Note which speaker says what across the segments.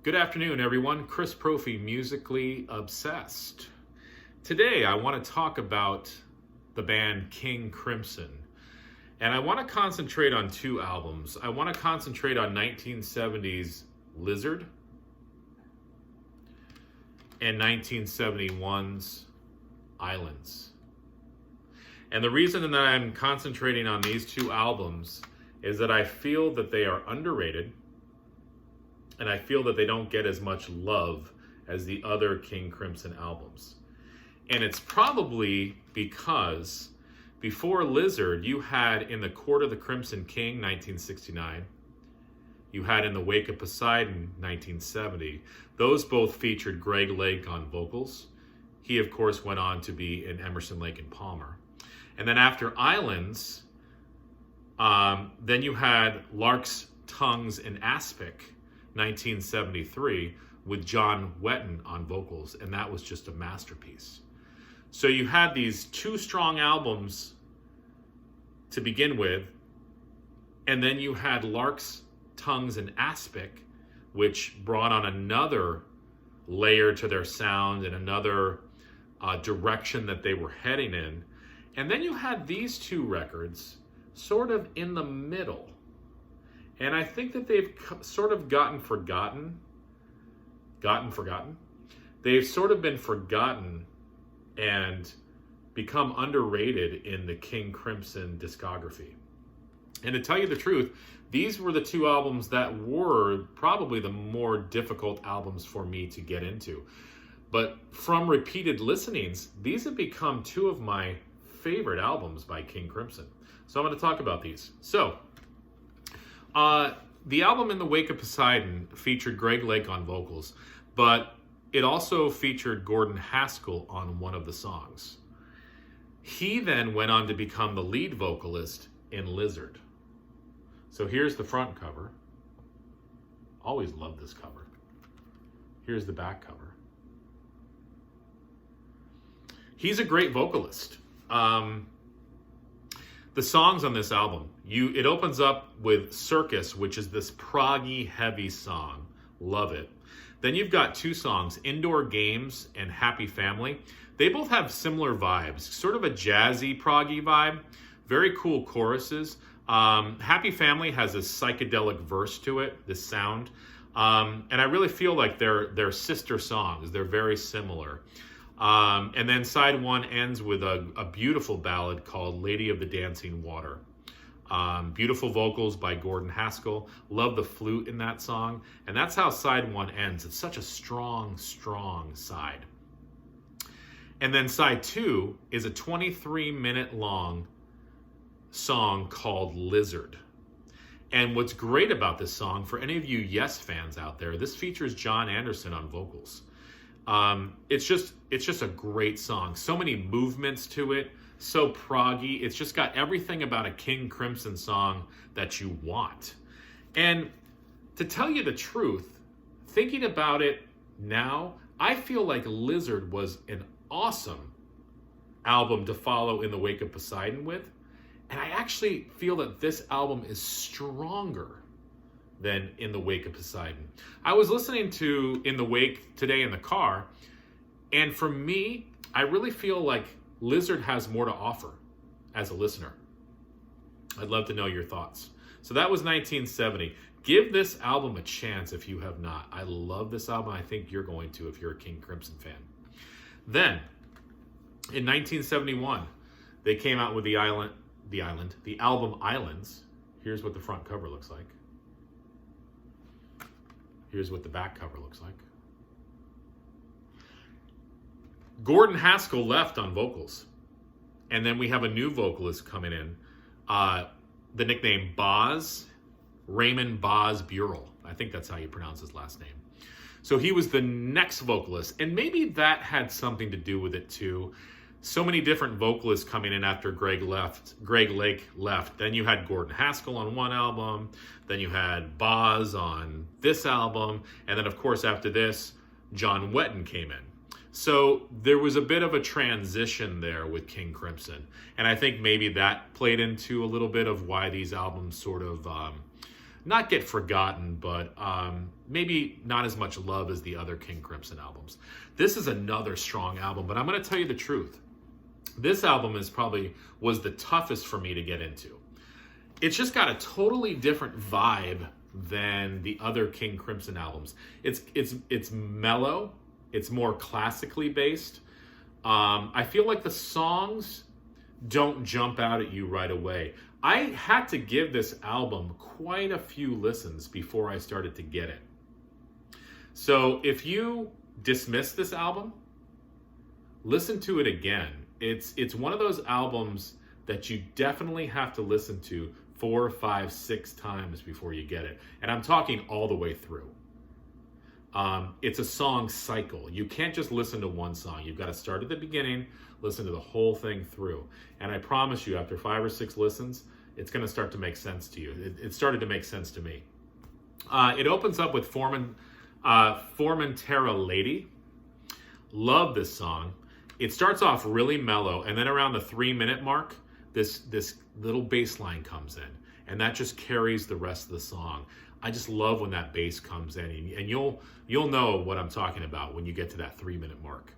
Speaker 1: Good afternoon, everyone. Chris Prophy, Musically Obsessed. Today, I want to talk about the band King Crimson. And I want to concentrate on two albums. I want to concentrate on 1970's Lizard and 1971's Islands. And the reason that I'm concentrating on these two albums is that I feel that they are underrated, and I feel that they don't get as much love as the other King Crimson albums. And it's probably because before Lizard, you had In the Court of the Crimson King, 1969. You had In the Wake of Poseidon, 1970. Those both featured Greg Lake on vocals. He, of course, went on to be in Emerson, Lake and Palmer. And then after Islands, then you had Lark's Tongues and Aspic, 1973, with John Wetton on vocals, and that was just a masterpiece. So you had these two strong albums to begin with, and then you had Lark's Tongues and Aspic, which brought on another layer to their sound and another direction that they were heading in. And then you had these two records sort of in the middle. And I think that they've sort of gotten forgotten. They've sort of been forgotten and become underrated in the King Crimson discography. And to tell you the truth, these were the two albums that were probably the more difficult albums for me to get into. But from repeated listenings, these have become two of my favorite albums by King Crimson. So I'm going to talk about these. So, the album In the Wake of Poseidon featured Greg Lake on vocals, but it also featured Gordon Haskell on one of the songs. He then went on to become the lead vocalist in Lizard. So here's the front cover. Always loved this cover. Here's the back cover. He's a great vocalist. The songs on this album, it opens up with Circus, which is this proggy heavy song. Love it. Then you've got two songs, Indoor Games and Happy Family. They both have similar vibes, sort of a jazzy proggy vibe. Very cool choruses. Happy Family has a psychedelic verse to it, this sound. And I really feel like they're sister songs. They're very similar. And then side one ends with a beautiful ballad called Lady of the Dancing Water. Beautiful vocals by Gordon Haskell. Love the flute in that song. And that's how side one ends. It's such a strong, strong side. And then side two is a 23-minute long song called Lizard. And what's great about this song, for any of you Yes fans out there, this features John Anderson on vocals. It's just a great song. So many movements to it, so proggy. It's just got everything about a King Crimson song that you want. And to tell you the truth, thinking about it now, I feel like Lizard was an awesome album to follow In the Wake of Poseidon with. And I actually feel that this album is stronger than In the Wake of Poseidon. I was listening to In the Wake today in the car, and for me, I really feel like Lizard has more to offer as a listener. I'd love to know your thoughts. So that was 1970. Give this album a chance if you have not. I love this album. I think you're going to if you're a King Crimson fan. Then, in 1971, they came out with the album Islands. Here's what the front cover looks like. Here's what the back cover looks like. Gordon Haskell left on vocals. And then we have a new vocalist coming in. The nickname Boz, Raymond Boz Burrell. I think that's how you pronounce his last name. So he was the next vocalist. And maybe that had something to do with it too. So many different vocalists coming in after Greg Lake left. Then you had Gordon Haskell on one album. Then you had Boz on this album. And then, of course, after this, John Wetton came in. So there was a bit of a transition there with King Crimson. And I think maybe that played into a little bit of why these albums sort of not get forgotten, but maybe not as much love as the other King Crimson albums. This is another strong album, but I'm going to tell you the truth. This album was the toughest for me to get into. It's just got a totally different vibe than the other King Crimson albums. It's mellow. It's more classically based. I feel like the songs don't jump out at you right away. I had to give this album quite a few listens before I started to get it. So if you dismiss this album, listen to it again. It's one of those albums that you definitely have to listen to 4, 5, 6 times before you get it. And I'm talking all the way through. It's a song cycle. You can't just listen to one song. You've got to start at the beginning, listen to the whole thing through. And I promise you, after 5 or 6 listens, it's going to start to make sense to you. It started to make sense to me. It opens up with Formentera Lady. Love this song. It starts off really mellow, and then around the 3-minute mark, this little bass line comes in, and that just carries the rest of the song. I just love when that bass comes in, and you'll know what I'm talking about when you get to that 3-minute mark.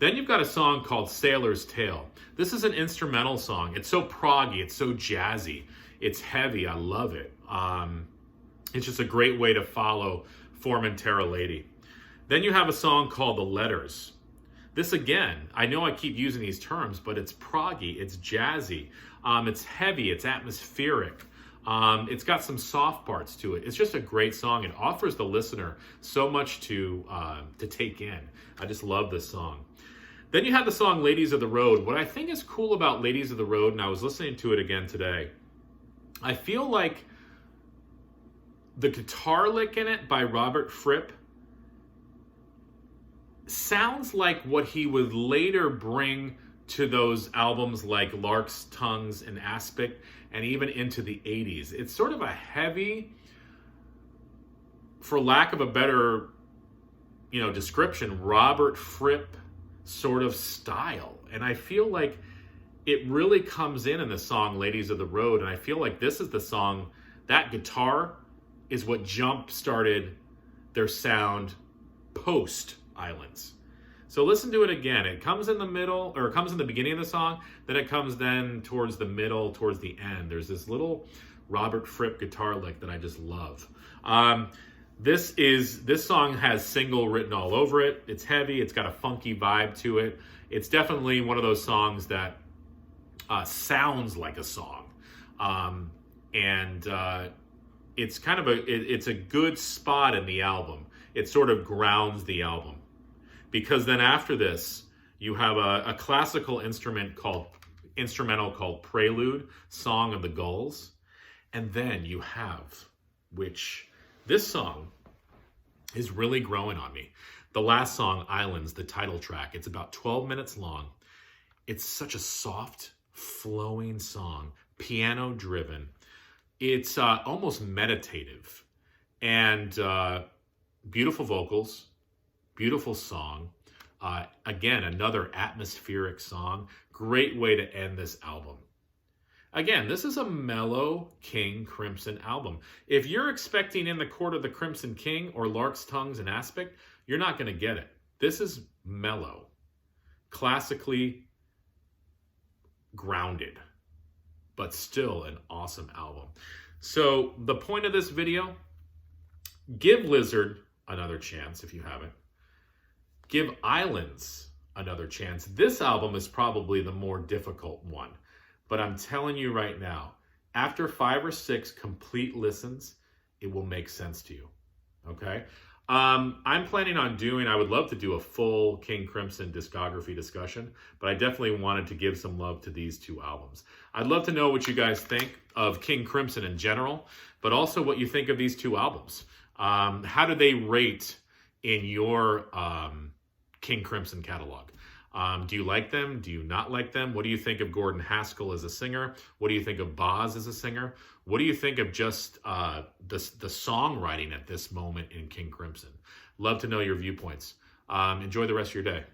Speaker 1: Then you've got a song called Sailor's Tale. This is an instrumental song. It's so proggy, it's so jazzy, it's heavy. I love it. It's just a great way to follow Formentera Lady. Then you have a song called The Letters. This again, I know I keep using these terms, but it's proggy, it's jazzy, it's heavy, it's atmospheric. It's got some soft parts to it. It's just a great song. It offers the listener so much to take in. I just love this song. Then you have the song Ladies of the Road. What I think is cool about Ladies of the Road, and I was listening to it again today, I feel like the guitar lick in it by Robert Fripp sounds like what he would later bring to those albums like Lark's Tongues and Aspic, and even into the 80s. It's sort of a heavy, for lack of a better description, Robert Fripp sort of style. And I feel like it really comes in the song Ladies of the Road, and I feel like this is the song, that guitar is what jump-started their sound post-Islands. So listen to it again. It comes in the middle, or it comes in the beginning of the song, then it comes then towards the middle, towards the end. There's this little Robert Fripp guitar lick that I just love. This song has single written all over it. It's heavy. It's got a funky vibe to it. It's definitely one of those songs that sounds like a song, and it's kind of it's a good spot in the album. It sort of grounds the album, because then after this you have a classical instrumental called Prelude, Song of the Gulls, and then you have, which this song is really growing on me, the last song, Islands, the title track. It's about 12 minutes long. It's such a soft, flowing song, piano driven. It's almost meditative, and beautiful vocals, beautiful song. Again, another atmospheric song. Great way to end this album. Again, this is a mellow King Crimson album. If you're expecting In the Court of the Crimson King or Lark's Tongues and Aspic, you're not going to get it. This is mellow, classically grounded, but still an awesome album. So the point of this video, give Lizard another chance if you haven't. Give Islands another chance. This album is probably the more difficult one. But I'm telling you right now, after 5 or 6 complete listens, it will make sense to you. Okay? I'm planning on I would love to do a full King Crimson discography discussion, but I definitely wanted to give some love to these 2 albums. I'd love to know what you guys think of King Crimson in general, but also what you think of these 2 albums. How do they rate in your King Crimson catalog? Do you like them? Do you not like them? What do you think of Gordon Haskell as a singer? What do you think of Boz as a singer? What do you think of just the songwriting at this moment in King Crimson? Love to know your viewpoints. Enjoy the rest of your day.